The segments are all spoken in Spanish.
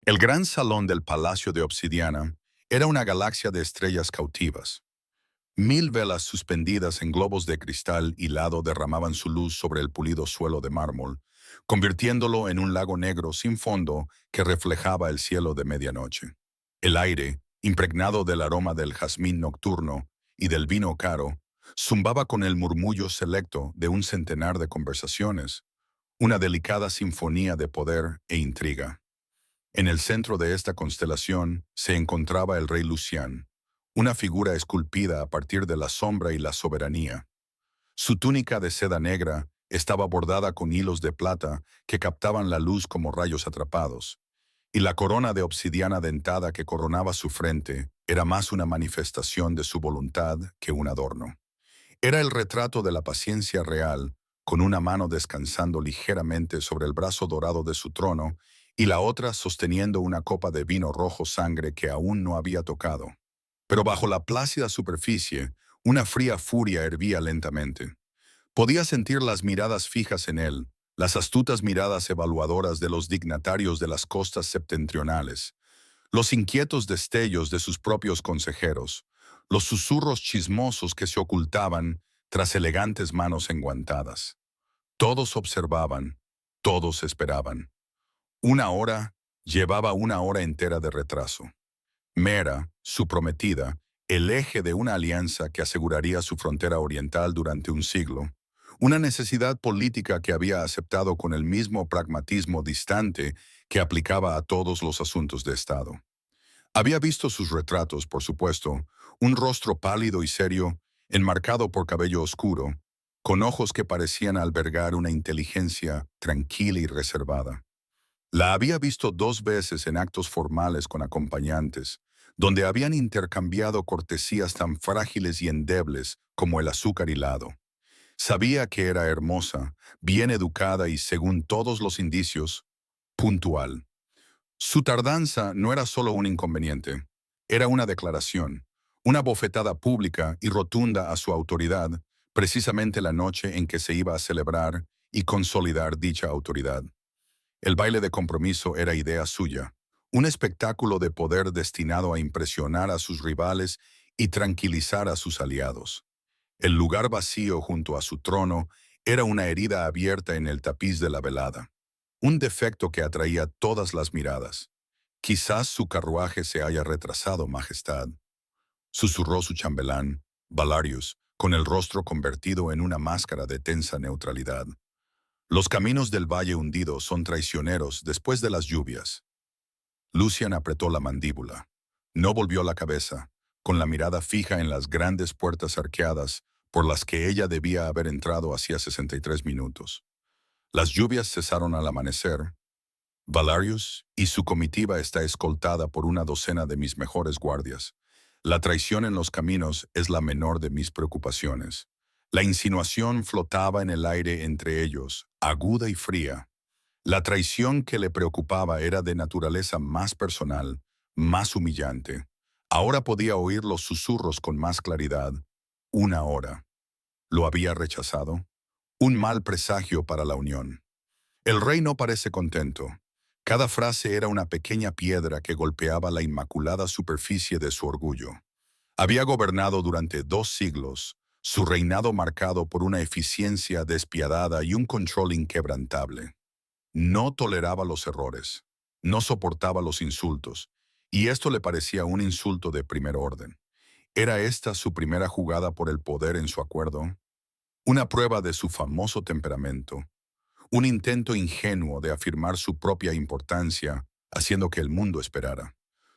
El gran salón del Palacio de Obsidiana era una galaxia de estrellas cautivas. 1000 velas suspendidas en globos de cristal hilado derramaban su luz sobre el pulido suelo de mármol, convirtiéndolo en un lago negro sin fondo que reflejaba el cielo de medianoche. El aire, impregnado del aroma del jazmín nocturno y del vino caro, zumbaba con el murmullo selecto de un centenar de conversaciones, una delicada sinfonía de poder e intriga. En el centro de esta constelación se encontraba el rey Lucián, una figura esculpida a partir de la sombra y la soberanía. Su túnica de seda negra estaba bordada con hilos de plata que captaban la luz como rayos atrapados, y la corona de obsidiana dentada que coronaba su frente era más una manifestación de su voluntad que un adorno. Era el retrato de la paciencia real, con una mano descansando ligeramente sobre el brazo dorado de su trono y la otra sosteniendo una copa de vino rojo sangre que aún no había tocado. Pero bajo la plácida superficie, una fría furia hervía lentamente. Podía sentir las miradas fijas en él, las astutas miradas evaluadoras de los dignatarios de las costas septentrionales, los inquietos destellos de sus propios consejeros, los susurros chismosos que se ocultaban tras elegantes manos enguantadas. Todos observaban, todos esperaban. Una hora llevaba una hora entera de retraso. Mera, su prometida, el eje de una alianza que aseguraría su frontera oriental durante un siglo, una necesidad política que había aceptado con el mismo pragmatismo distante que aplicaba a todos los asuntos de Estado. Había visto sus retratos, por supuesto, un rostro pálido y serio, enmarcado por cabello oscuro, con ojos que parecían albergar una inteligencia tranquila y reservada. La había visto 2 veces en actos formales con acompañantes, donde habían intercambiado cortesías tan frágiles y endebles como el azúcar hilado. Sabía que era hermosa, bien educada y, según todos los indicios, puntual. Su tardanza no era solo un inconveniente, era una declaración, una bofetada pública y rotunda a su autoridad, precisamente la noche en que se iba a celebrar y consolidar dicha autoridad. El baile de compromiso era idea suya, un espectáculo de poder destinado a impresionar a sus rivales y tranquilizar a sus aliados. El lugar vacío junto a su trono era una herida abierta en el tapiz de la velada, un defecto que atraía todas las miradas. Quizás su carruaje se haya retrasado, Majestad, susurró su chambelán, Valarius, con el rostro convertido en una máscara de tensa neutralidad. Los caminos del valle hundido son traicioneros después de las lluvias. Lucian apretó la mandíbula. No volvió la cabeza, con la mirada fija en las grandes puertas arqueadas por las que ella debía haber entrado hacía 63 minutos. Las lluvias cesaron al amanecer. Valarius y su comitiva está escoltada por una docena de mis mejores guardias. La traición en los caminos es la menor de mis preocupaciones. La insinuación flotaba en el aire entre ellos, aguda y fría. La traición que le preocupaba era de naturaleza más personal, más humillante. Ahora podía oír los susurros con más claridad. Una hora. ¿Lo había rechazado? Un mal presagio para la unión. El rey no parece contento. Cada frase era una pequeña piedra que golpeaba la inmaculada superficie de su orgullo. Había gobernado durante 2 siglos, su reinado marcado por una eficiencia despiadada y un control inquebrantable. No toleraba los errores, no soportaba los insultos, y esto le parecía un insulto de primer orden. ¿Era esta su primera jugada por el poder en su acuerdo? Una prueba de su famoso temperamento, un intento ingenuo de afirmar su propia importancia, haciendo que el mundo esperara.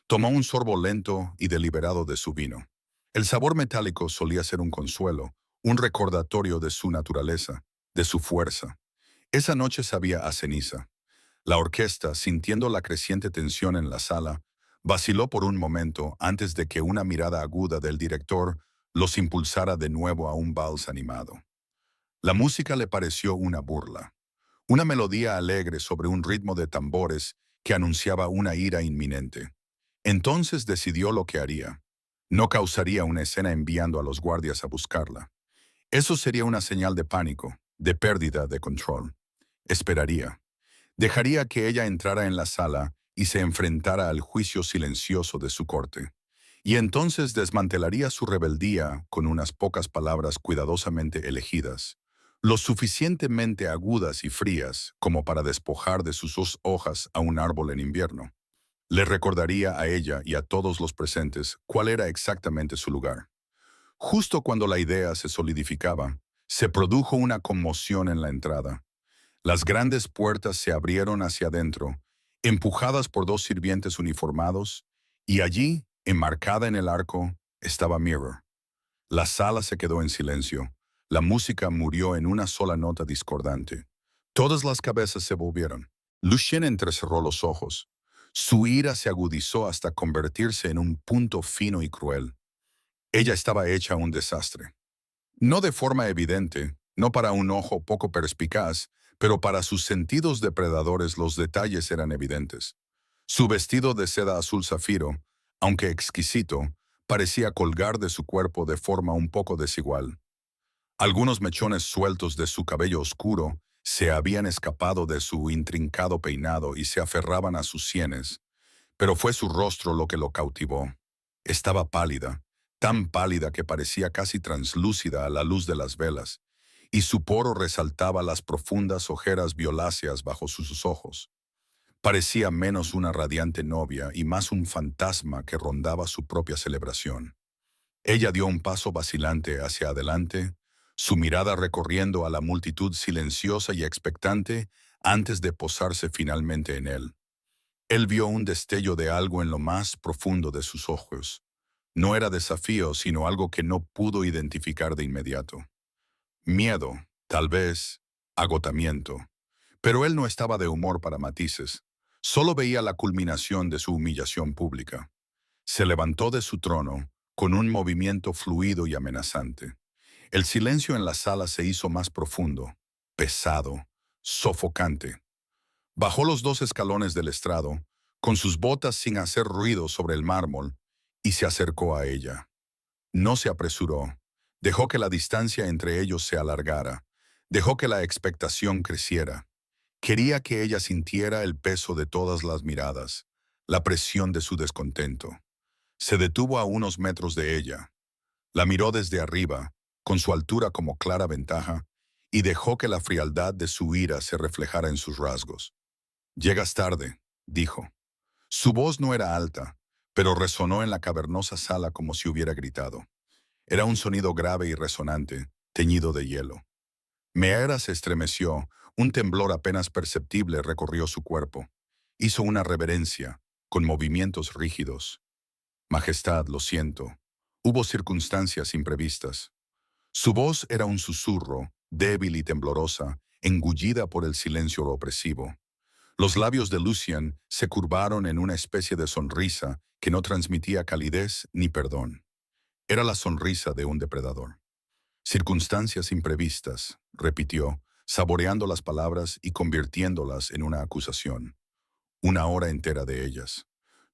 Tomó un sorbo lento y deliberado de su vino. El sabor metálico solía ser un consuelo, un recordatorio de su naturaleza, de su fuerza. Esa noche sabía a ceniza. La orquesta, sintiendo la creciente tensión en la sala, vaciló por un momento antes de que una mirada aguda del director los impulsara de nuevo a un vals animado. La música le pareció una burla, una melodía alegre sobre un ritmo de tambores que anunciaba una ira inminente. Entonces decidió lo que haría. No causaría una escena enviando a los guardias a buscarla. Eso sería una señal de pánico, de pérdida de control. Esperaría. Dejaría que ella entrara en la sala y se enfrentara al juicio silencioso de su corte. Y entonces desmantelaría su rebeldía con unas pocas palabras cuidadosamente elegidas, lo suficientemente agudas y frías como para despojar de sus dos hojas a un árbol en invierno. Le recordaría a ella y a todos los presentes cuál era exactamente su lugar. Justo cuando la idea se solidificaba, se produjo una conmoción en la entrada. Las grandes puertas se abrieron hacia adentro, empujadas por dos sirvientes uniformados, y allí, enmarcada en el arco, estaba Mirror. La sala se quedó en silencio. La música murió en una sola nota discordante. Todas las cabezas se volvieron. Lucien entrecerró los ojos. Su ira se agudizó hasta convertirse en un punto fino y cruel. Ella estaba hecha un desastre. No de forma evidente, no para un ojo poco perspicaz, pero para sus sentidos depredadores los detalles eran evidentes. Su vestido de seda azul zafiro, aunque exquisito, parecía colgar de su cuerpo de forma un poco desigual. Algunos mechones sueltos de su cabello oscuro se habían escapado de su intrincado peinado y se aferraban a sus sienes, pero fue su rostro lo que lo cautivó. Estaba pálida, tan pálida que parecía casi translúcida a la luz de las velas, y su poro resaltaba las profundas ojeras violáceas bajo sus ojos. Parecía menos una radiante novia y más un fantasma que rondaba su propia celebración. Ella dio un paso vacilante hacia adelante, su mirada recorriendo a la multitud silenciosa y expectante antes de posarse finalmente en él. Él vio un destello de algo en lo más profundo de sus ojos. No era desafío, sino algo que no pudo identificar de inmediato. Miedo, tal vez, agotamiento. Pero él no estaba de humor para matices. Solo veía la culminación de su humillación pública. Se levantó de su trono con un movimiento fluido y amenazante. El silencio en la sala se hizo más profundo, pesado, sofocante. Bajó los 2 escalones del estrado, con sus botas sin hacer ruido sobre el mármol, y se acercó a ella. No se apresuró. Dejó que la distancia entre ellos se alargara. Dejó que la expectación creciera. Quería que ella sintiera el peso de todas las miradas, la presión de su descontento. Se detuvo a unos metros de ella. La miró desde arriba, con su altura como clara ventaja, y dejó que la frialdad de su ira se reflejara en sus rasgos. «Llegas tarde», dijo. Su voz no era alta, pero resonó en la cavernosa sala como si hubiera gritado. Era un sonido grave y resonante, teñido de hielo. Meera se estremeció, un temblor apenas perceptible recorrió su cuerpo. Hizo una reverencia, con movimientos rígidos. «Majestad, lo siento. Hubo circunstancias imprevistas». Su voz era un susurro, débil y temblorosa, engullida por el silencio opresivo. Los labios de Lucien se curvaron en una especie de sonrisa que no transmitía calidez ni perdón. Era la sonrisa de un depredador. «Circunstancias imprevistas», repitió, saboreando las palabras y convirtiéndolas en una acusación. «Una hora entera de ellas.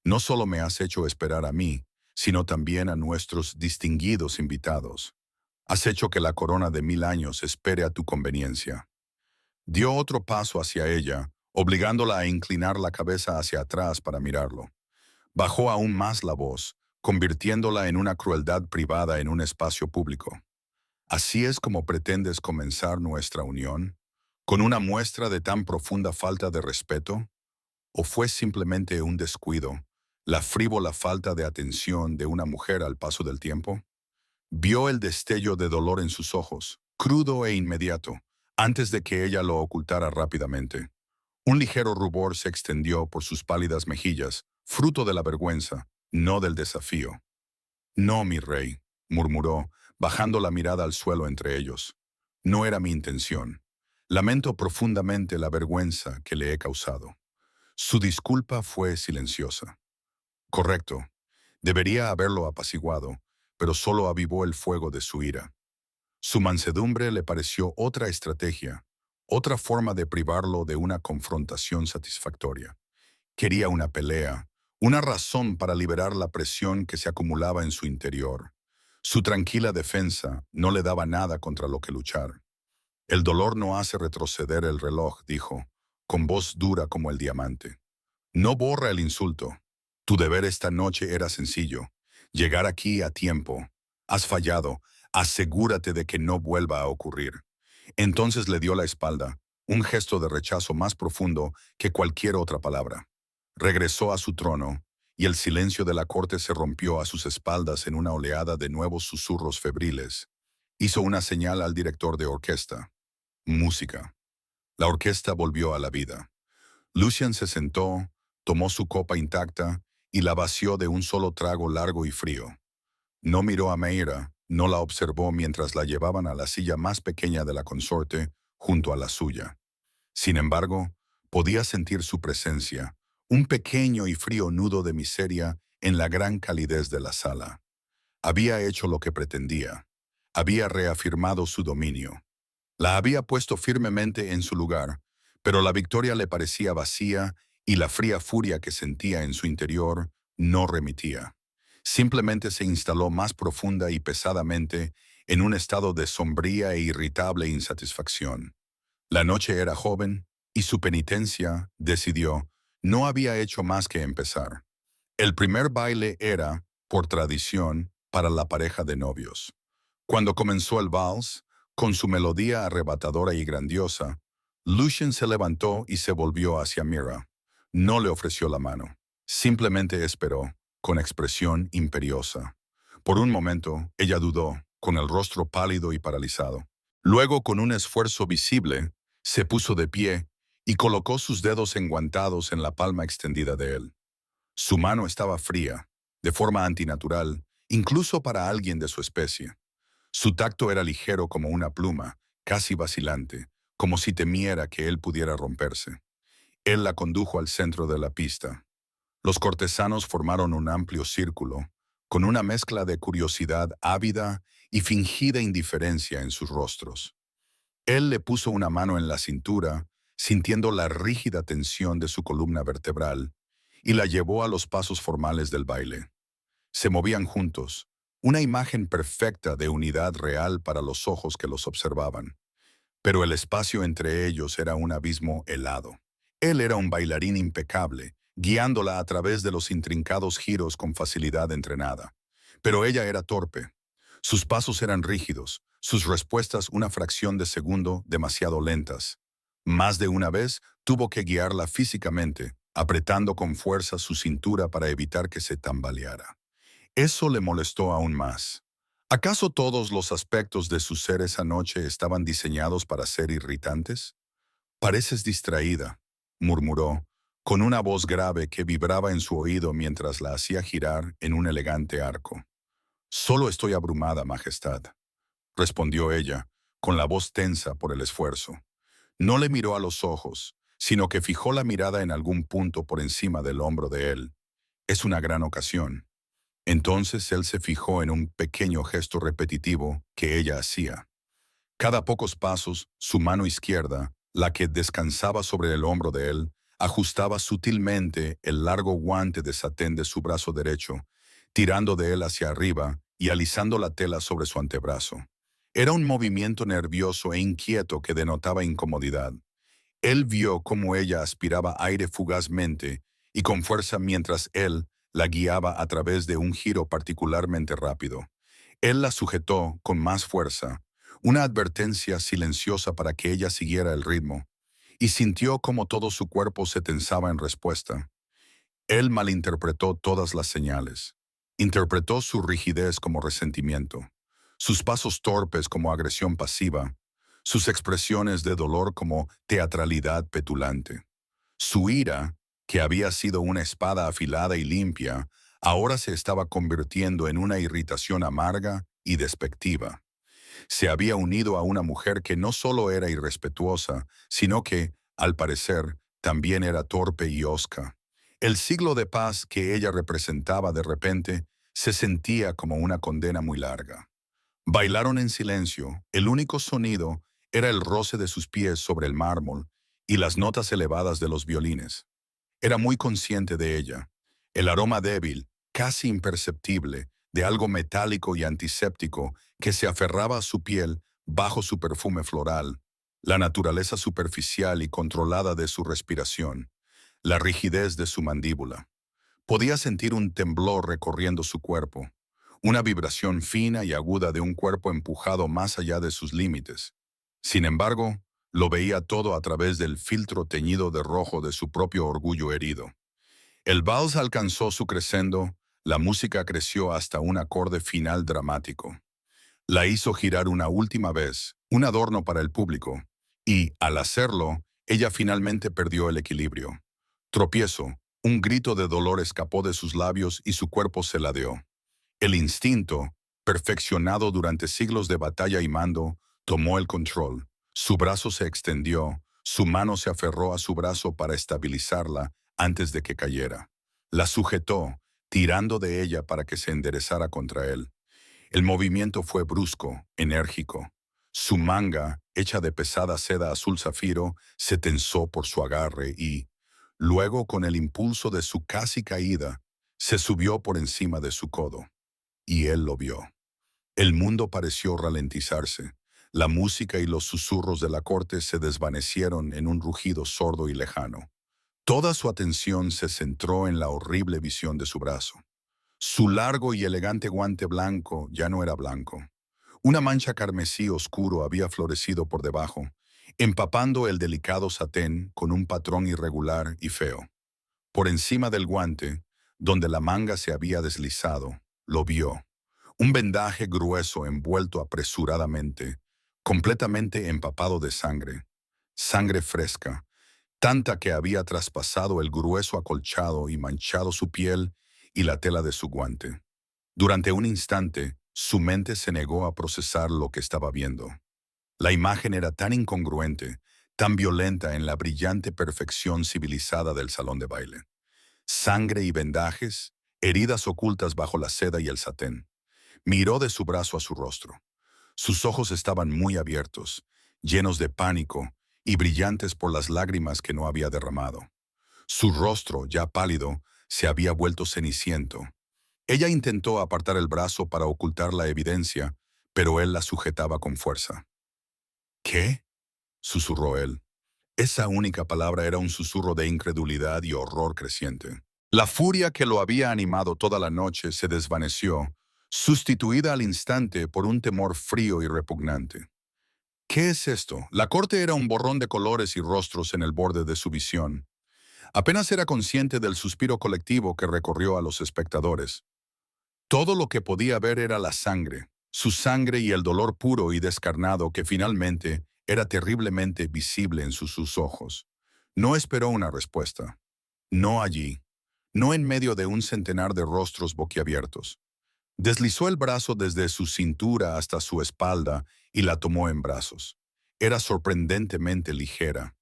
No solo me has hecho esperar a mí, sino también a nuestros distinguidos invitados. Has hecho que la corona de 1000 años espere a tu conveniencia». Dio otro paso hacia ella, obligándola a inclinar la cabeza hacia atrás para mirarlo. Bajó aún más la voz, convirtiéndola en una crueldad privada en un espacio público. «¿Así es como pretendes comenzar nuestra unión? ¿Con una muestra de tan profunda falta de respeto? ¿O fue simplemente un descuido, la frívola falta de atención de una mujer al paso del tiempo?» Vio el destello de dolor en sus ojos, crudo e inmediato, antes de que ella lo ocultara rápidamente. Un ligero rubor se extendió por sus pálidas mejillas, fruto de la vergüenza, no del desafío. «No, mi rey», murmuró, bajando la mirada al suelo entre ellos. «No era mi intención. Lamento profundamente la vergüenza que le he causado». Su disculpa fue silenciosa. Correcto. Debería haberlo apaciguado, pero solo avivó el fuego de su ira. Su mansedumbre le pareció otra estrategia, otra forma de privarlo de una confrontación satisfactoria. Quería una pelea, una razón para liberar la presión que se acumulaba en su interior. Su tranquila defensa no le daba nada contra lo que luchar. «El dolor no hace retroceder el reloj», dijo, con voz dura como el diamante. No borra el insulto. Tu deber esta noche era sencillo. Llegar aquí a tiempo. Has fallado. Asegúrate de que no vuelva a ocurrir. Entonces le dio la espalda, un gesto de rechazo más profundo que cualquier otra palabra. Regresó a su trono, y el silencio de la corte se rompió a sus espaldas en una oleada de nuevos susurros febriles. Hizo una señal al director de orquesta. Música. La orquesta volvió a la vida. Lucian se sentó, tomó su copa intacta y la vació de un solo trago largo y frío. No miró a Meira, no la observó mientras la llevaban a la silla más pequeña de la consorte, junto a la suya. Sin embargo, podía sentir su presencia, un pequeño y frío nudo de miseria en la gran calidez de la sala. Había hecho lo que pretendía. Había reafirmado su dominio. La había puesto firmemente en su lugar, pero la victoria le parecía vacía y la fría furia que sentía en su interior no remitía. Simplemente se instaló más profunda y pesadamente en un estado de sombría e irritable insatisfacción. La noche era joven y su penitencia, decidió, no había hecho más que empezar. El primer baile era, por tradición, para la pareja de novios. Cuando comenzó el vals, con su melodía arrebatadora y grandiosa, Lucian se levantó y se volvió hacia Mira. No le ofreció la mano. Simplemente esperó, con expresión imperiosa. Por un momento, ella dudó, con el rostro pálido y paralizado. Luego, con un esfuerzo visible, se puso de pie y colocó sus dedos enguantados en la palma extendida de él. Su mano estaba fría, de forma antinatural, incluso para alguien de su especie. Su tacto era ligero como una pluma, casi vacilante, como si temiera que él pudiera romperse. Él la condujo al centro de la pista. Los cortesanos formaron un amplio círculo, con una mezcla de curiosidad ávida y fingida indiferencia en sus rostros. Él le puso una mano en la cintura, sintiendo la rígida tensión de su columna vertebral, y la llevó a los pasos formales del baile. Se movían juntos, una imagen perfecta de unidad real para los ojos que los observaban. Pero el espacio entre ellos era un abismo helado. Él era un bailarín impecable, guiándola a través de los intrincados giros con facilidad entrenada. Pero ella era torpe. Sus pasos eran rígidos, sus respuestas una fracción de segundo demasiado lentas. Más de una vez tuvo que guiarla físicamente, apretando con fuerza su cintura para evitar que se tambaleara. Eso le molestó aún más. ¿Acaso todos los aspectos de su ser esa noche estaban diseñados para ser irritantes? Pareces distraída, murmuró, con una voz grave que vibraba en su oído mientras la hacía girar en un elegante arco. Solo estoy abrumada, Majestad, respondió ella, con la voz tensa por el esfuerzo. No le miró a los ojos, sino que fijó la mirada en algún punto por encima del hombro de él. Es una gran ocasión. Entonces él se fijó en un pequeño gesto repetitivo que ella hacía. Cada pocos pasos, su mano izquierda, la que descansaba sobre el hombro de él, ajustaba sutilmente el largo guante de satén de su brazo derecho, tirando de él hacia arriba y alisando la tela sobre su antebrazo. Era un movimiento nervioso e inquieto que denotaba incomodidad. Él vio cómo ella aspiraba aire fugazmente y con fuerza mientras él la guiaba a través de un giro particularmente rápido. Él la sujetó con más fuerza, una advertencia silenciosa para que ella siguiera el ritmo, y sintió cómo todo su cuerpo se tensaba en respuesta. Él malinterpretó todas las señales. Interpretó su rigidez como resentimiento, sus pasos torpes como agresión pasiva, sus expresiones de dolor como teatralidad petulante. Su ira, que había sido una espada afilada y limpia, ahora se estaba convirtiendo en una irritación amarga y despectiva. Se había unido a una mujer que no solo era irrespetuosa, sino que, al parecer, también era torpe y hosca. El siglo de paz que ella representaba de repente se sentía como una condena muy larga. Bailaron en silencio, el único sonido era el roce de sus pies sobre el mármol y las notas elevadas de los violines. Era muy consciente de ella. El aroma débil, casi imperceptible, de algo metálico y antiséptico que se aferraba a su piel bajo su perfume floral, la naturaleza superficial y controlada de su respiración. la rigidez de su mandíbula. Podía sentir un temblor recorriendo su cuerpo, una vibración fina y aguda de un cuerpo empujado más allá de sus límites. Sin embargo, lo veía todo a través del filtro teñido de rojo de su propio orgullo herido. El vals alcanzó su crescendo, la música creció hasta un acorde final dramático. La hizo girar una última vez, un adorno para el público, y, al hacerlo, ella finalmente perdió el equilibrio. Tropiezo, un grito de dolor escapó de sus labios y su cuerpo se ladeó. El instinto, perfeccionado durante siglos de batalla y mando, tomó el control. Su brazo se extendió, su mano se aferró a su brazo para estabilizarla antes de que cayera. La sujetó, tirando de ella para que se enderezara contra él. El movimiento fue brusco, enérgico. Su manga, hecha de pesada seda azul zafiro, se tensó por su agarre y, luego con el impulso de su casi caída, se subió por encima de su codo. Y él lo vio. El mundo pareció ralentizarse. La música y los susurros de la corte se desvanecieron en un rugido sordo y lejano. Toda su atención se centró en la horrible visión de su brazo. Su largo y elegante guante blanco ya no era blanco. Una mancha carmesí oscuro había florecido por debajo, empapando el delicado satén con un patrón irregular y feo. Por encima del guante, donde la manga se había deslizado, lo vio. Un vendaje grueso envuelto apresuradamente, completamente empapado de sangre. Sangre fresca, tanta que había traspasado el grueso acolchado y manchado su piel y la tela de su guante. Durante un instante, su mente se negó a procesar lo que estaba viendo. La imagen era tan incongruente, tan violenta en la brillante perfección civilizada del salón de baile. Sangre y vendajes, heridas ocultas bajo la seda y el satén. Miró de su brazo a su rostro. Sus ojos estaban muy abiertos, llenos de pánico y brillantes por las lágrimas que no había derramado. Su rostro, ya pálido, se había vuelto ceniciento. Ella intentó apartar el brazo para ocultar la evidencia, pero él la sujetaba con fuerza. ¿Qué? Susurró él. Esa única palabra era un susurro de incredulidad y horror creciente. La furia que lo había animado toda la noche se desvaneció, sustituida al instante por un temor frío y repugnante. ¿Qué es esto? La corte era un borrón de colores y rostros en el borde de su visión. Apenas era consciente del suspiro colectivo que recorrió a los espectadores. Todo lo que podía ver era la sangre, su sangre y el dolor puro y descarnado que finalmente era terriblemente visible en sus ojos. No esperó una respuesta. No allí, no en medio de un centenar de rostros boquiabiertos. Deslizó el brazo desde su cintura hasta su espalda y la tomó en brazos. Era sorprendentemente ligera.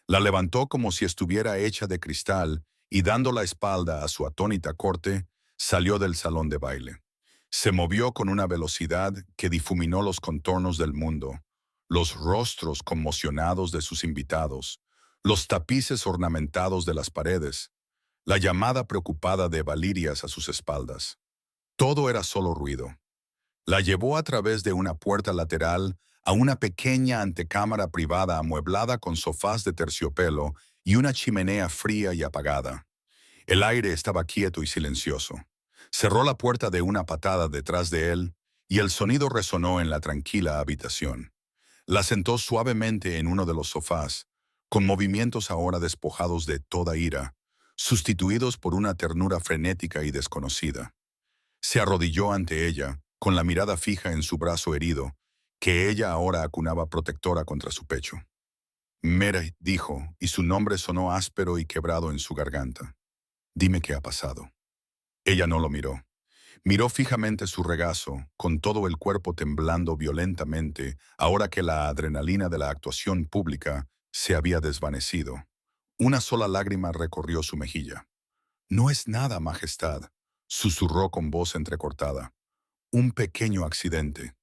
La levantó como si estuviera hecha de cristal y dando la espalda a su atónita corte, salió del salón de baile. Se movió con una velocidad que difuminó los contornos del mundo, los rostros conmocionados de sus invitados, los tapices ornamentados de las paredes, la llamada preocupada de Valirias a sus espaldas. Todo era solo ruido. La llevó a través de una puerta lateral a una pequeña antecámara privada amueblada con sofás de terciopelo y una chimenea fría y apagada. El aire estaba quieto y silencioso. Cerró la puerta de una patada detrás de él y el sonido resonó en la tranquila habitación. La sentó suavemente en uno de los sofás, con movimientos ahora despojados de toda ira, sustituidos por una ternura frenética y desconocida. Se arrodilló ante ella, con la mirada fija en su brazo herido, que ella ahora acunaba protectora contra su pecho. Mary dijo, y su nombre sonó áspero y quebrado en su garganta. Dime qué ha pasado. Ella no lo miró. Miró fijamente su regazo, con todo el cuerpo temblando violentamente, ahora que la adrenalina de la actuación pública se había desvanecido. Una sola lágrima recorrió su mejilla. No es nada, Majestad, susurró con voz entrecortada. Un pequeño accidente.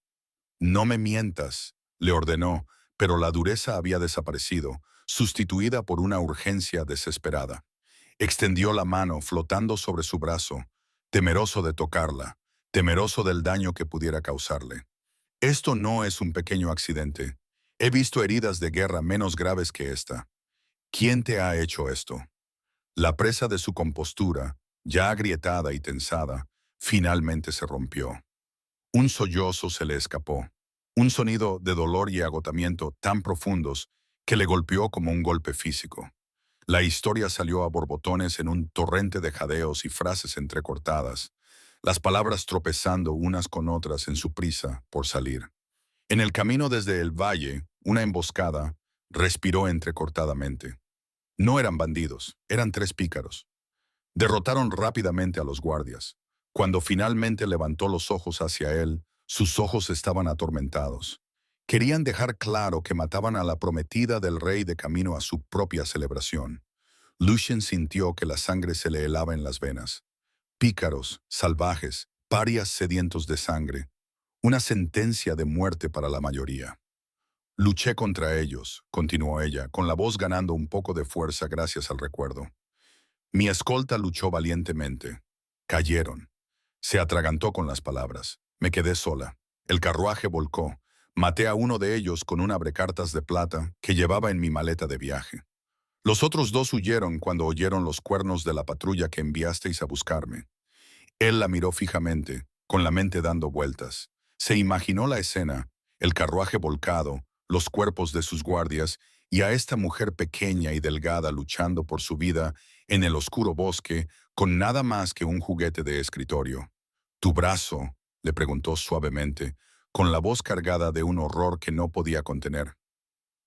No me mientas, le ordenó, pero la dureza había desaparecido, sustituida por una urgencia desesperada. Extendió la mano flotando sobre su brazo, temeroso de tocarla, temeroso del daño que pudiera causarle. Esto no es un pequeño accidente. He visto heridas de guerra menos graves que esta. ¿Quién te ha hecho esto? La presa de su compostura, ya agrietada y tensada, finalmente se rompió. Un sollozo se le escapó, un sonido de dolor y agotamiento tan profundos que le golpeó como un golpe físico. La historia salió a borbotones en un torrente de jadeos y frases entrecortadas, las palabras tropezando unas con otras en su prisa por salir. En el camino desde el valle, una emboscada respiró entrecortadamente. No eran bandidos, eran tres pícaros. Derrotaron rápidamente a los guardias. Cuando finalmente levantó los ojos hacia él, sus ojos estaban atormentados. Querían dejar claro que mataban a la prometida del rey de camino a su propia celebración. Lucien sintió que la sangre se le helaba en las venas. Pícaros, salvajes, parias sedientos de sangre. Una sentencia de muerte para la mayoría. Luché contra ellos, continuó ella, con la voz ganando un poco de fuerza gracias al recuerdo. Mi escolta luchó valientemente. Cayeron. Se atragantó con las palabras. Me quedé sola. El carruaje volcó. Maté a uno de ellos con un abrecartas de plata que llevaba en mi maleta de viaje. Los otros dos huyeron cuando oyeron los cuernos de la patrulla que enviasteis a buscarme. Él la miró fijamente, con la mente dando vueltas. Se imaginó la escena, el carruaje volcado, los cuerpos de sus guardias y a esta mujer pequeña y delgada luchando por su vida en el oscuro bosque con nada más que un juguete de escritorio. ¿Tu brazo?, le preguntó suavemente, con la voz cargada de un horror que no podía contener.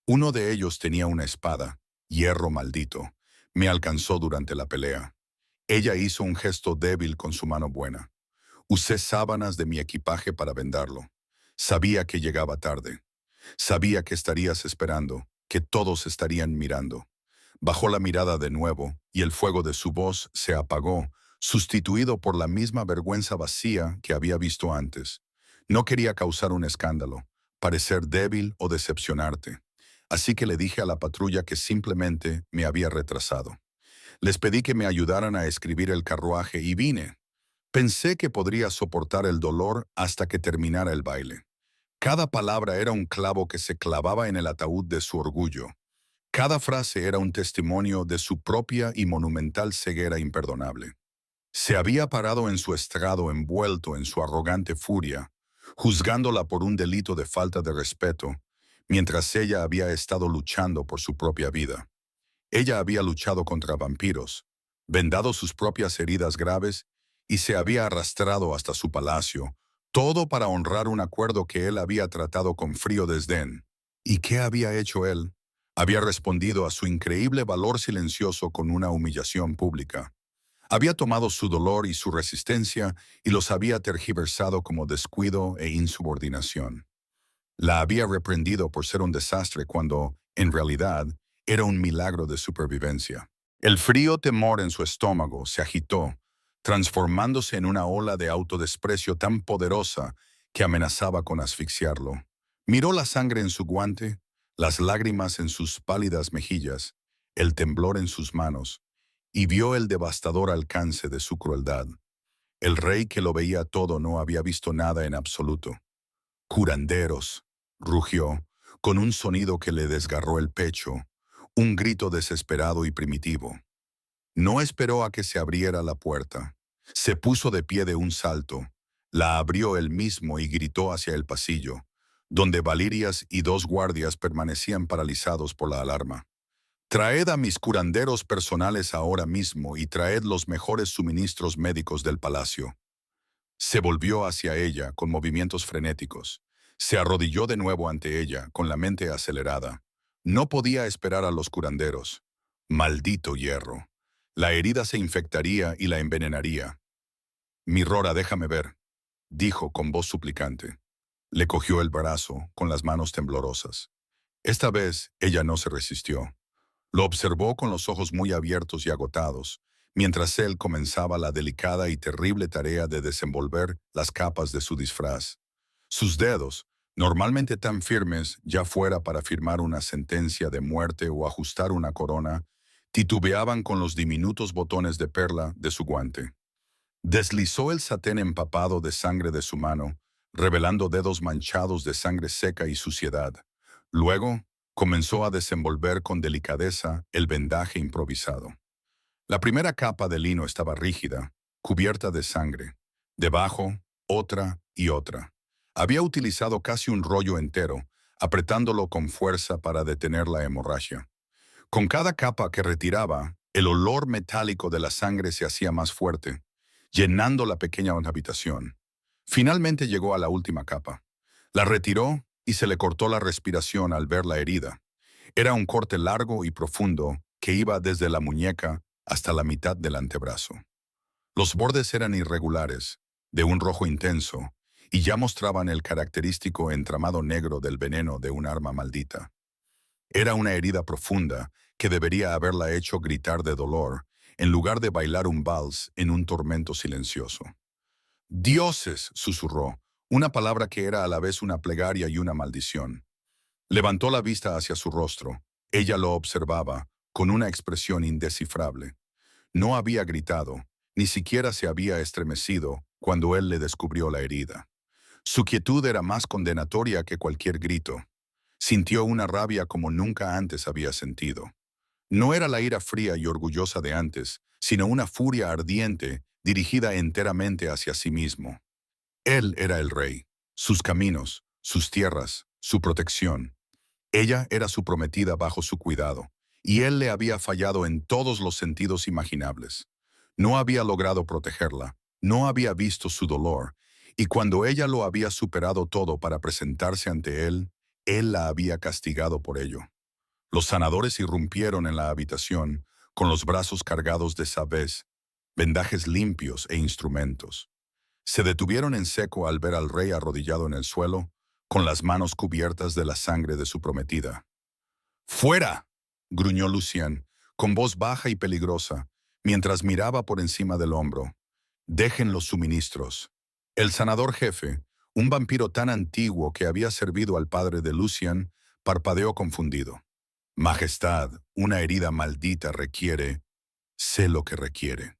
Uno de ellos tenía una espada, hierro maldito. Me alcanzó durante la pelea. Ella hizo un gesto débil con su mano buena. Usé sábanas de mi equipaje para vendarlo. Sabía que llegaba tarde. Sabía que estarías esperando, que todos estarían mirando. Bajó la mirada de nuevo y el fuego de su voz se apagó, sustituido por la misma vergüenza vacía que había visto antes. No quería causar un escándalo, parecer débil o decepcionarte. Así que le dije a la patrulla que simplemente me había retrasado. Les pedí que me ayudaran a escribir el carruaje y vine. Pensé que podría soportar el dolor hasta que terminara el baile. Cada palabra era un clavo que se clavaba en el ataúd de su orgullo. Cada frase era un testimonio de su propia y monumental ceguera imperdonable. Se había parado en su estrado envuelto en su arrogante furia, juzgándola por un delito de falta de respeto, mientras ella había estado luchando por su propia vida. Ella había luchado contra vampiros, vendado sus propias heridas graves y se había arrastrado hasta su palacio, todo para honrar un acuerdo que él había tratado con frío desdén. ¿Y qué había hecho él? Había respondido a su increíble valor silencioso con una humillación pública. Había tomado su dolor y su resistencia y los había tergiversado como descuido e insubordinación. La había reprendido por ser un desastre cuando, en realidad, era un milagro de supervivencia. El frío temor en su estómago se agitó, transformándose en una ola de autodesprecio tan poderosa que amenazaba con asfixiarlo. Miró la sangre en su guante, las lágrimas en sus pálidas mejillas, el temblor en sus manos, y vio el devastador alcance de su crueldad. El rey que lo veía todo no había visto nada en absoluto. «Curanderos», rugió, con un sonido que le desgarró el pecho, un grito desesperado y primitivo. No esperó a que se abriera la puerta. Se puso de pie de un salto, la abrió él mismo y gritó hacia el pasillo, donde Valirias y dos guardias permanecían paralizados por la alarma. «Traed a mis curanderos personales ahora mismo y traed los mejores suministros médicos del palacio». Se volvió hacia ella con movimientos frenéticos. Se arrodilló de nuevo ante ella, con la mente acelerada. No podía esperar a los curanderos. Maldito hierro. La herida se infectaría y la envenenaría. «Mi Rora, déjame ver», dijo con voz suplicante. Le cogió el brazo con las manos temblorosas. Esta vez ella no se resistió. Lo observó con los ojos muy abiertos y agotados, mientras él comenzaba la delicada y terrible tarea de desenvolver las capas de su disfraz. Sus dedos, normalmente tan firmes, ya fuera para firmar una sentencia de muerte o ajustar una corona, titubeaban con los diminutos botones de perla de su guante. Deslizó el satén empapado de sangre de su mano, revelando dedos manchados de sangre seca y suciedad. Luego, comenzó a desenvolver con delicadeza el vendaje improvisado. La primera capa de lino estaba rígida, cubierta de sangre. Debajo, otra y otra. Había utilizado casi un rollo entero, apretándolo con fuerza para detener la hemorragia. Con cada capa que retiraba, el olor metálico de la sangre se hacía más fuerte, llenando la pequeña habitación. Finalmente llegó a la última capa. La retiró y se le cortó la respiración al ver la herida. Era un corte largo y profundo que iba desde la muñeca hasta la mitad del antebrazo. Los bordes eran irregulares, de un rojo intenso, y ya mostraban el característico entramado negro del veneno de un arma maldita. Era una herida profunda que debería haberla hecho gritar de dolor, en lugar de bailar un vals en un tormento silencioso. «Dioses», susurró, una palabra que era a la vez una plegaria y una maldición. Levantó la vista hacia su rostro. Ella lo observaba, con una expresión indescifrable. No había gritado, ni siquiera se había estremecido cuando él le descubrió la herida. Su quietud era más condenatoria que cualquier grito. Sintió una rabia como nunca antes había sentido. No era la ira fría y orgullosa de antes, sino una furia ardiente dirigida enteramente hacia sí mismo. Él era el rey, sus caminos, sus tierras, su protección. Ella era su prometida bajo su cuidado, y él le había fallado en todos los sentidos imaginables. No había logrado protegerla, no había visto su dolor, y cuando ella lo había superado todo para presentarse ante él la había castigado por ello. Los sanadores irrumpieron en la habitación, con los brazos cargados de sabés, vendajes limpios e instrumentos. Se detuvieron en seco al ver al rey arrodillado en el suelo, con las manos cubiertas de la sangre de su prometida. «¡Fuera!», gruñó Lucien, con voz baja y peligrosa, mientras miraba por encima del hombro. «Dejen los suministros». El sanador jefe, un vampiro tan antiguo que había servido al padre de Lucien, parpadeó confundido. «Majestad, una herida maldita requiere... sé lo que requiere».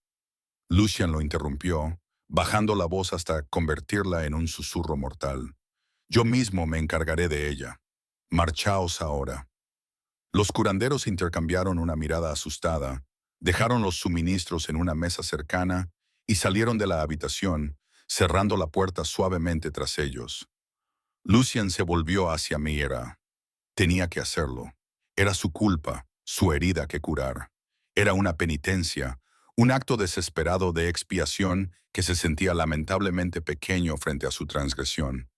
Lucien lo interrumpió, bajando la voz hasta convertirla en un susurro mortal. «Yo mismo me encargaré de ella. Marchaos ahora». Los curanderos intercambiaron una mirada asustada, dejaron los suministros en una mesa cercana y salieron de la habitación, cerrando la puerta suavemente tras ellos. Lucien se volvió hacia mí. Tenía que hacerlo. Era su culpa, su herida que curar. Era una penitencia, un acto desesperado de expiación que se sentía lamentablemente pequeño frente a su transgresión.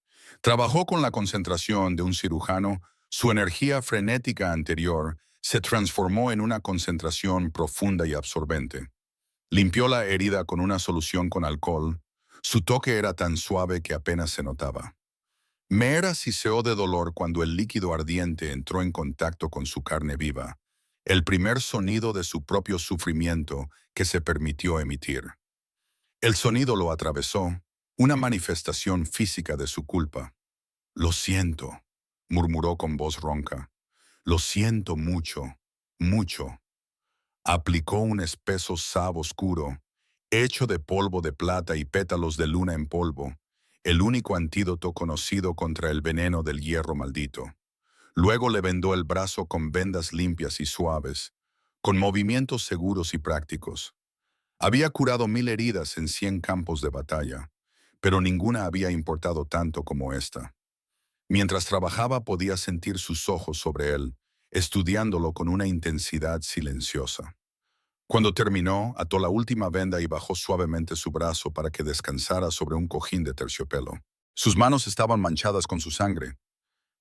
Trabajó con la concentración de un cirujano. Su energía frenética anterior se transformó en una concentración profunda y absorbente. Limpió la herida con una solución con alcohol. Su toque era tan suave que apenas se notaba. Mera siseó de dolor cuando el líquido ardiente entró en contacto con su carne viva, el primer sonido de su propio sufrimiento que se permitió emitir. El sonido lo atravesó, una manifestación física de su culpa. «Lo siento», murmuró con voz ronca. «Lo siento mucho, mucho». Aplicó un espeso sabo oscuro, hecho de polvo de plata y pétalos de luna en polvo, el único antídoto conocido contra el veneno del hierro maldito. Luego le vendó el brazo con vendas limpias y suaves, con movimientos seguros y prácticos. Había curado 1000 heridas en 100 campos de batalla, pero ninguna había importado tanto como esta. Mientras trabajaba podía sentir sus ojos sobre él, estudiándolo con una intensidad silenciosa. Cuando terminó, ató la última venda y bajó suavemente su brazo para que descansara sobre un cojín de terciopelo. Sus manos estaban manchadas con su sangre.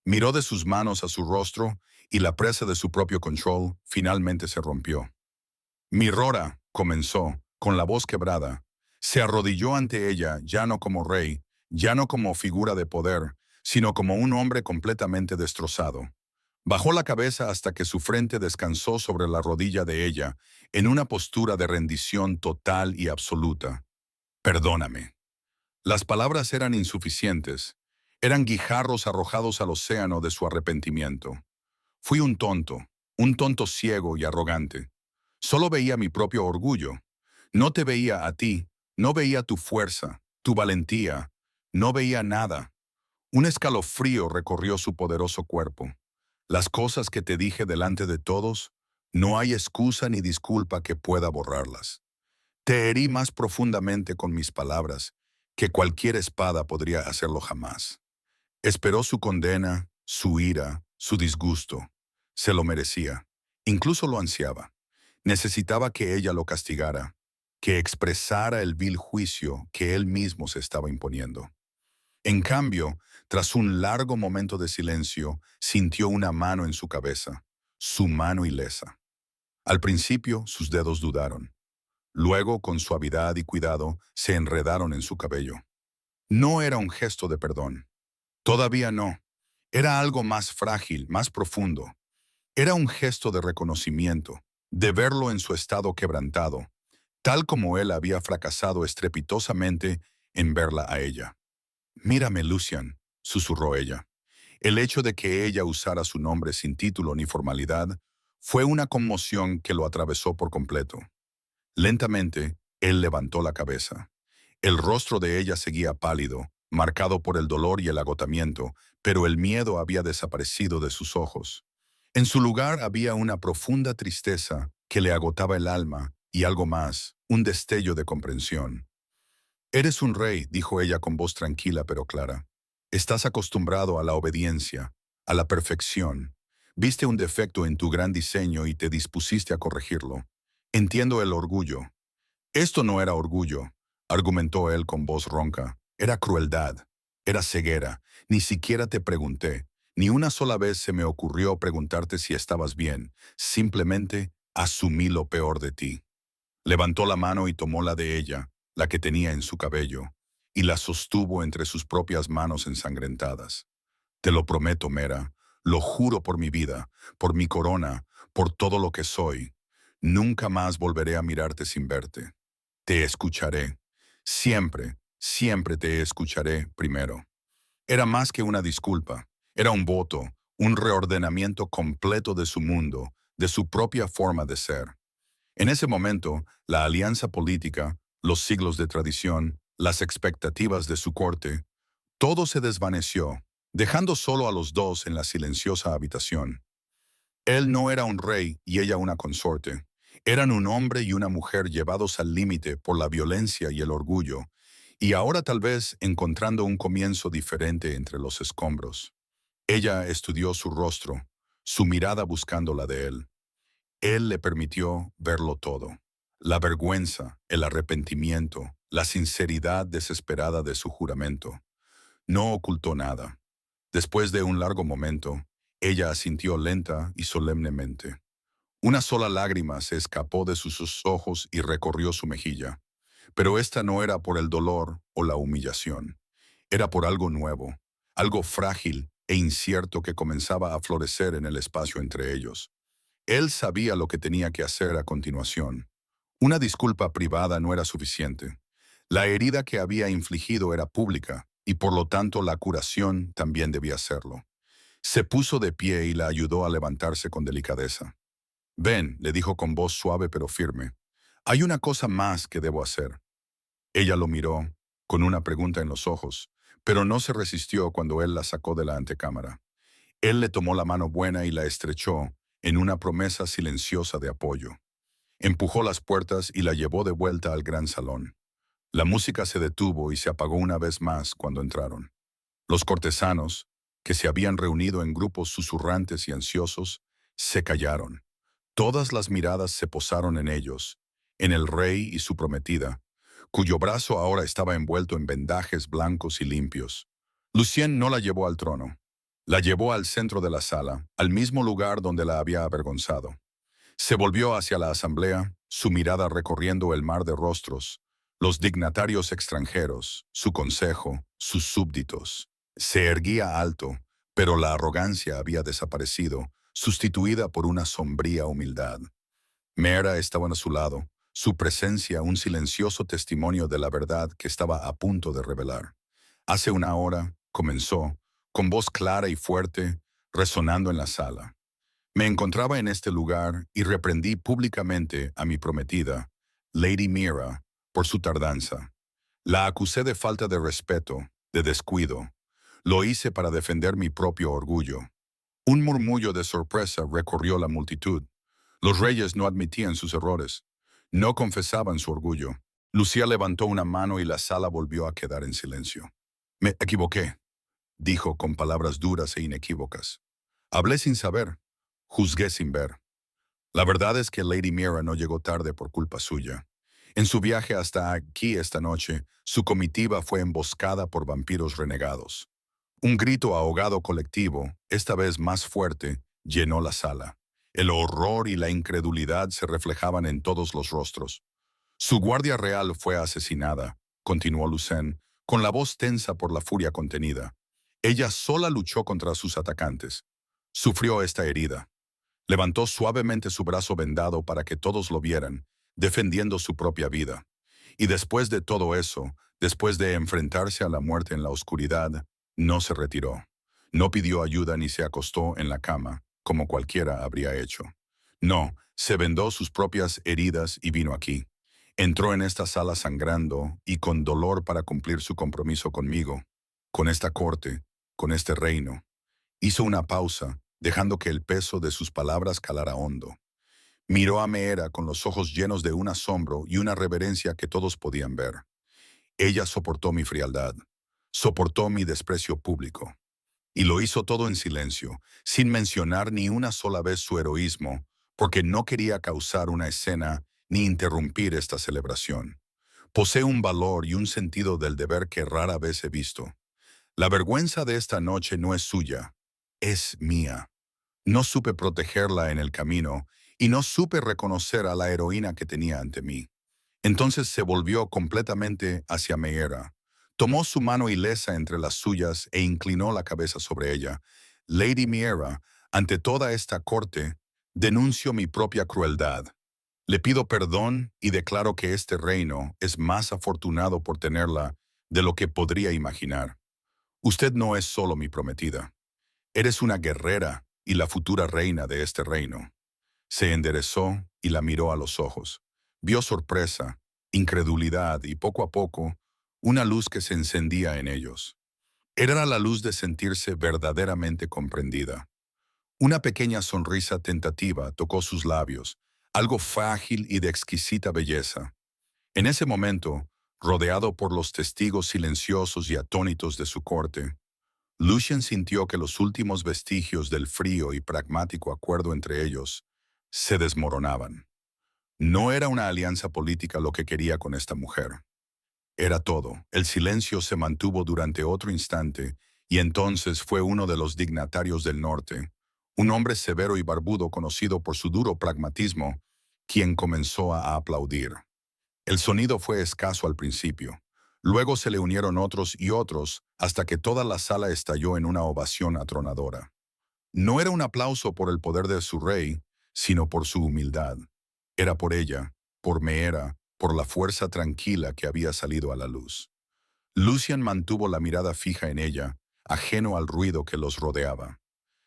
Miró de sus manos a su rostro y la presa de su propio control finalmente se rompió. «Mi Rora», comenzó, con la voz quebrada. Se arrodilló ante ella, ya no como rey, ya no como figura de poder, sino como un hombre completamente destrozado. Bajó la cabeza hasta que su frente descansó sobre la rodilla de ella, en una postura de rendición total y absoluta. «Perdóname». Las palabras eran insuficientes. Eran guijarros arrojados al océano de su arrepentimiento. Fui un tonto ciego y arrogante. Solo veía mi propio orgullo. No te veía a ti, no veía tu fuerza, tu valentía, no veía nada. Un escalofrío recorrió su poderoso cuerpo. Las cosas que te dije delante de todos, No hay excusa ni disculpa que pueda borrarlas. Te herí más profundamente con mis palabras que cualquier espada podría hacerlo jamás. Esperó su condena, su ira, su disgusto. Se lo merecía. Incluso lo ansiaba. Necesitaba que ella lo castigara, que expresara el vil juicio que él mismo se estaba imponiendo. En cambio, tras un largo momento de silencio, sintió una mano en su cabeza, su mano ilesa. Al principio, sus dedos dudaron. Luego, con suavidad y cuidado, se enredaron en su cabello. No era un gesto de perdón. Todavía no. Era algo más frágil, más profundo. Era un gesto de reconocimiento, de verlo en su estado quebrantado, tal como él había fracasado estrepitosamente en verla a ella. «Mírame, Lucian», susurró ella. El hecho de que ella usara su nombre sin título ni formalidad fue una conmoción que lo atravesó por completo. Lentamente, él levantó la cabeza. El rostro de ella seguía pálido, marcado por el dolor y el agotamiento, pero el miedo había desaparecido de sus ojos. En su lugar había una profunda tristeza que le agotaba el alma y algo más, un destello de comprensión. «Eres un rey», dijo ella con voz tranquila pero clara. «Estás acostumbrado a la obediencia, a la perfección. Viste un defecto en tu gran diseño y te dispusiste a corregirlo. Entiendo el orgullo». «Esto no era orgullo», argumentó él con voz ronca. «Era crueldad, era ceguera. Ni siquiera te pregunté. Ni una sola vez se me ocurrió preguntarte si estabas bien. Simplemente asumí lo peor de ti». Levantó la mano y tomó la de ella, la que tenía en su cabello, y la sostuvo entre sus propias manos ensangrentadas. «Te lo prometo, Mera, lo juro por mi vida, por mi corona, por todo lo que soy. Nunca más volveré a mirarte sin verte. Te escucharé. Siempre, siempre te escucharé primero». Era más que una disculpa. Era un voto, un reordenamiento completo de su mundo, de su propia forma de ser. En ese momento, la alianza política, los siglos de tradición, las expectativas de su corte, todo se desvaneció, dejando solo a los dos en la silenciosa habitación. Él no era un rey y ella una consorte. Eran un hombre y una mujer llevados al límite por la violencia y el orgullo, y ahora tal vez encontrando un comienzo diferente entre los escombros. Ella estudió su rostro, su mirada buscando la de él. Él le permitió verlo todo. La vergüenza, el arrepentimiento, la sinceridad desesperada de su juramento. No ocultó nada. Después de un largo momento, ella asintió lenta y solemnemente. Una sola lágrima se escapó de sus ojos y recorrió su mejilla. Pero esta no era por el dolor o la humillación. Era por algo nuevo, algo frágil e incierto que comenzaba a florecer en el espacio entre ellos. Él sabía lo que tenía que hacer a continuación. Una disculpa privada no era suficiente. La herida que había infligido era pública, y por lo tanto la curación también debía serlo. Se puso de pie y la ayudó a levantarse con delicadeza. «Ven», le dijo con voz suave pero firme. «Hay una cosa más que debo hacer». Ella lo miró, con una pregunta en los ojos, pero no se resistió cuando él la sacó de la antecámara. Él le tomó la mano buena y la estrechó, en una promesa silenciosa de apoyo. Empujó las puertas y la llevó de vuelta al gran salón. La música se detuvo y se apagó una vez más cuando entraron. Los cortesanos, que se habían reunido en grupos susurrantes y ansiosos, se callaron. Todas las miradas se posaron en ellos, en el rey y su prometida, cuyo brazo ahora estaba envuelto en vendajes blancos y limpios. Lucien no la llevó al trono. La llevó al centro de la sala, al mismo lugar donde la había avergonzado. Se volvió hacia la asamblea, su mirada recorriendo el mar de rostros, los dignatarios extranjeros, su consejo, sus súbditos. Se erguía alto, pero la arrogancia había desaparecido, sustituida por una sombría humildad. Mera estaba a su lado, su presencia un silencioso testimonio de la verdad que estaba a punto de revelar. Hace una hora, comenzó, con voz clara y fuerte, resonando en la sala. Me encontraba en este lugar y reprendí públicamente a mi prometida, Lady Mira, por su tardanza. La acusé de falta de respeto, de descuido. Lo hice para defender mi propio orgullo. Un murmullo de sorpresa recorrió la multitud. Los reyes no admitían sus errores. No confesaban su orgullo. Lucía levantó una mano y la sala volvió a quedar en silencio. Me equivoqué, dijo con palabras duras e inequívocas. Hablé sin saber. Juzgué sin ver. La verdad es que Lady Mira no llegó tarde por culpa suya. En su viaje hasta aquí esta noche, su comitiva fue emboscada por vampiros renegados. Un grito ahogado colectivo, esta vez más fuerte, llenó la sala. El horror y la incredulidad se reflejaban en todos los rostros. Su guardia real fue asesinada, continuó Lucen, con la voz tensa por la furia contenida. Ella sola luchó contra sus atacantes. Sufrió esta herida. Levantó suavemente su brazo vendado para que todos lo vieran, defendiendo su propia vida. Y después de todo eso, después de enfrentarse a la muerte en la oscuridad, no se retiró. No pidió ayuda ni se acostó en la cama, como cualquiera habría hecho. No, se vendó sus propias heridas y vino aquí. Entró en esta sala sangrando y con dolor para cumplir su compromiso conmigo, con esta corte, con este reino. Hizo una pausa, dejando que el peso de sus palabras calara hondo. Miró a Meera con los ojos llenos de un asombro y una reverencia que todos podían ver. Ella soportó mi frialdad, soportó mi desprecio público. Y lo hizo todo en silencio, sin mencionar ni una sola vez su heroísmo, porque no quería causar una escena ni interrumpir esta celebración. Posee un valor y un sentido del deber que rara vez he visto. La vergüenza de esta noche no es suya, es mía. No supe protegerla en el camino y no supe reconocer a la heroína que tenía ante mí. Entonces se volvió completamente hacia Meera. Tomó su mano ilesa entre las suyas e inclinó la cabeza sobre ella. Lady Meera, ante toda esta corte, denuncio mi propia crueldad. Le pido perdón y declaro que este reino es más afortunado por tenerla de lo que podría imaginar. Usted no es solo mi prometida. Eres una guerrera y la futura reina de este reino. Se enderezó y la miró a los ojos. Vio sorpresa, incredulidad y poco a poco una luz que se encendía en ellos. Era la luz de sentirse verdaderamente comprendida. Una pequeña sonrisa tentativa tocó sus labios, algo frágil y de exquisita belleza. En ese momento, rodeado por los testigos silenciosos y atónitos de su corte, Lucien sintió que los últimos vestigios del frío y pragmático acuerdo entre ellos se desmoronaban. No era una alianza política lo que quería con esta mujer. Era todo. El silencio se mantuvo durante otro instante y entonces fue uno de los dignatarios del norte, un hombre severo y barbudo conocido por su duro pragmatismo, quien comenzó a aplaudir. El sonido fue escaso al principio. Luego se le unieron otros y otros hasta que toda la sala estalló en una ovación atronadora. No era un aplauso por el poder de su rey, sino por su humildad. Era por ella, por Meera, por la fuerza tranquila que había salido a la luz. Lucien mantuvo la mirada fija en ella, ajeno al ruido que los rodeaba.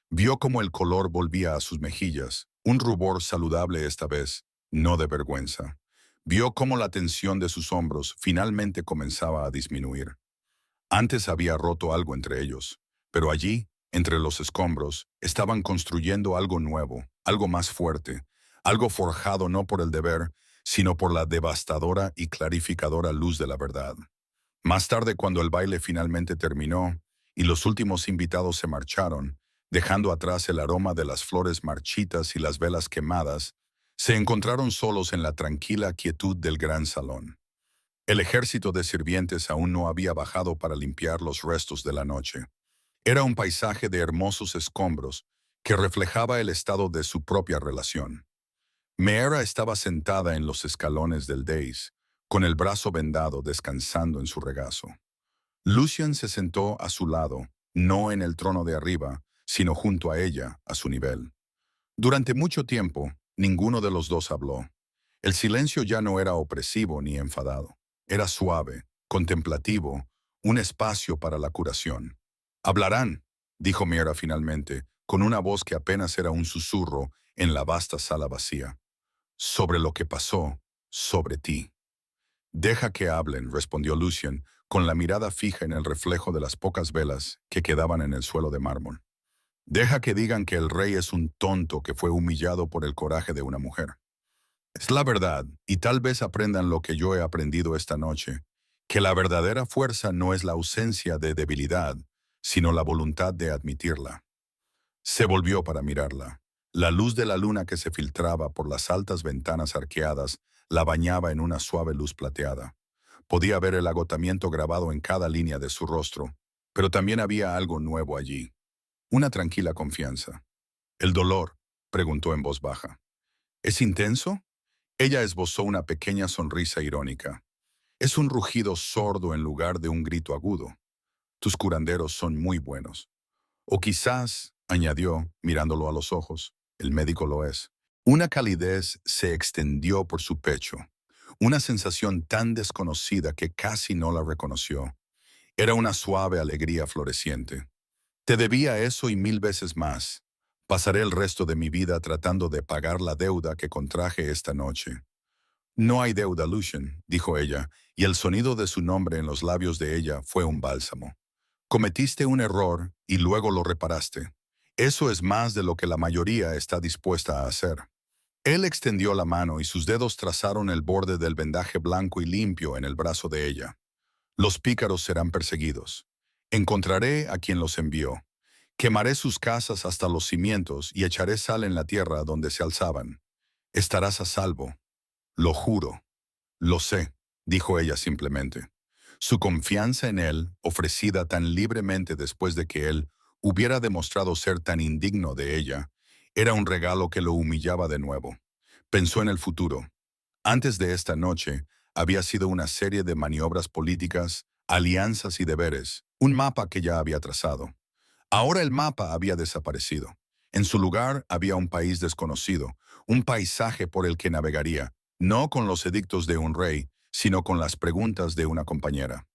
Vio cómo el color volvía a sus mejillas, un rubor saludable esta vez, no de vergüenza. Vio cómo la tensión de sus hombros finalmente comenzaba a disminuir. Antes había roto algo entre ellos, pero allí, entre los escombros, estaban construyendo algo nuevo, algo más fuerte, algo forjado no por el deber, sino por la devastadora y clarificadora luz de la verdad. Más tarde, cuando el baile finalmente terminó y los últimos invitados se marcharon, dejando atrás el aroma de las flores marchitas y las velas quemadas, se encontraron solos en la tranquila quietud del gran salón. El ejército de sirvientes aún no había bajado para limpiar los restos de la noche. Era un paisaje de hermosos escombros que reflejaba el estado de su propia relación. Meera estaba sentada en los escalones del dais, con el brazo vendado descansando en su regazo. Lucien se sentó a su lado, no en el trono de arriba, sino junto a ella, a su nivel. Durante mucho tiempo, ninguno de los dos habló. El silencio ya no era opresivo ni enfadado. Era suave, contemplativo, un espacio para la curación. «Hablarán», dijo Meera finalmente, con una voz que apenas era un susurro en la vasta sala vacía. «Sobre lo que pasó, sobre ti». «Deja que hablen», respondió Lucien, con la mirada fija en el reflejo de las pocas velas que quedaban en el suelo de mármol. Deja que digan que el rey es un tonto que fue humillado por el coraje de una mujer. Es la verdad, y tal vez aprendan lo que yo he aprendido esta noche, que la verdadera fuerza no es la ausencia de debilidad, sino la voluntad de admitirla. Se volvió para mirarla. La luz de la luna que se filtraba por las altas ventanas arqueadas la bañaba en una suave luz plateada. Podía ver el agotamiento grabado en cada línea de su rostro, pero también había algo nuevo allí, una tranquila confianza. ¿El dolor?, preguntó en voz baja. ¿Es intenso? Ella esbozó una pequeña sonrisa irónica. Es un rugido sordo en lugar de un grito agudo. Tus curanderos son muy buenos. O quizás, añadió, mirándolo a los ojos, el médico lo es. Una calidez se extendió por su pecho, una sensación tan desconocida que casi no la reconoció. Era una suave alegría floreciente. Te debía eso y 1000 veces más. Pasaré el resto de mi vida tratando de pagar la deuda que contraje esta noche. No hay deuda, Lucian, dijo ella, y el sonido de su nombre en los labios de ella fue un bálsamo. Cometiste un error y luego lo reparaste. Eso es más de lo que la mayoría está dispuesta a hacer. Él extendió la mano y sus dedos trazaron el borde del vendaje blanco y limpio en el brazo de ella. Los pícaros serán perseguidos. Encontraré a quien los envió. Quemaré sus casas hasta los cimientos y echaré sal en la tierra donde se alzaban. Estarás a salvo. Lo juro. Lo sé, dijo ella simplemente. Su confianza en él, ofrecida tan libremente después de que él hubiera demostrado ser tan indigno de ella, era un regalo que lo humillaba de nuevo. Pensó en el futuro. Antes de esta noche, había sido una serie de maniobras políticas, alianzas y deberes, un mapa que ya había trazado. Ahora el mapa había desaparecido. En su lugar había un país desconocido, un paisaje por el que navegaría, no con los edictos de un rey, sino con las preguntas de una compañera.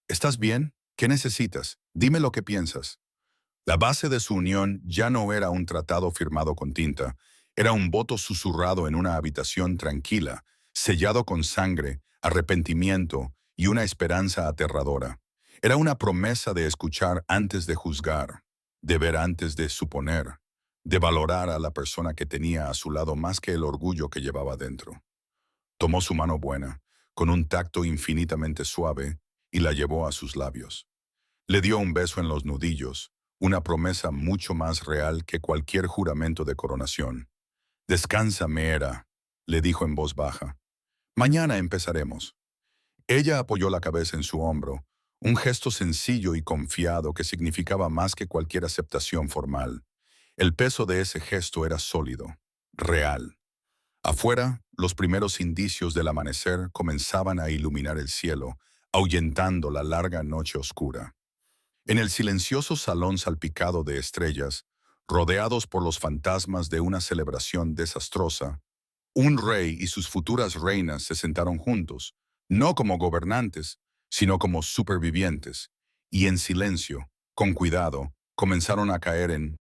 ¿Estás bien? ¿Qué necesitas? Dime lo que piensas. La base de su unión ya no era un tratado firmado con tinta, era un voto susurrado en una habitación tranquila, sellado con sangre, arrepentimiento y una esperanza aterradora. Era una promesa de escuchar antes de juzgar, de ver antes de suponer, de valorar a la persona que tenía a su lado más que el orgullo que llevaba dentro. Tomó su mano buena, con un tacto infinitamente suave, y la llevó a sus labios. Le dio un beso en los nudillos, una promesa mucho más real que cualquier juramento de coronación. Descansa, Meera, le dijo en voz baja. Mañana empezaremos. Ella apoyó la cabeza en su hombro, un gesto sencillo y confiado que significaba más que cualquier aceptación formal. El peso de ese gesto era sólido, real. Afuera, los primeros indicios del amanecer comenzaban a iluminar el cielo, ahuyentando la larga noche oscura. En el silencioso salón salpicado de estrellas, rodeados por los fantasmas de una celebración desastrosa, un rey y sus futuras reinas se sentaron juntos, no como gobernantes, sino como supervivientes, y en silencio, con cuidado, comenzaron a caer en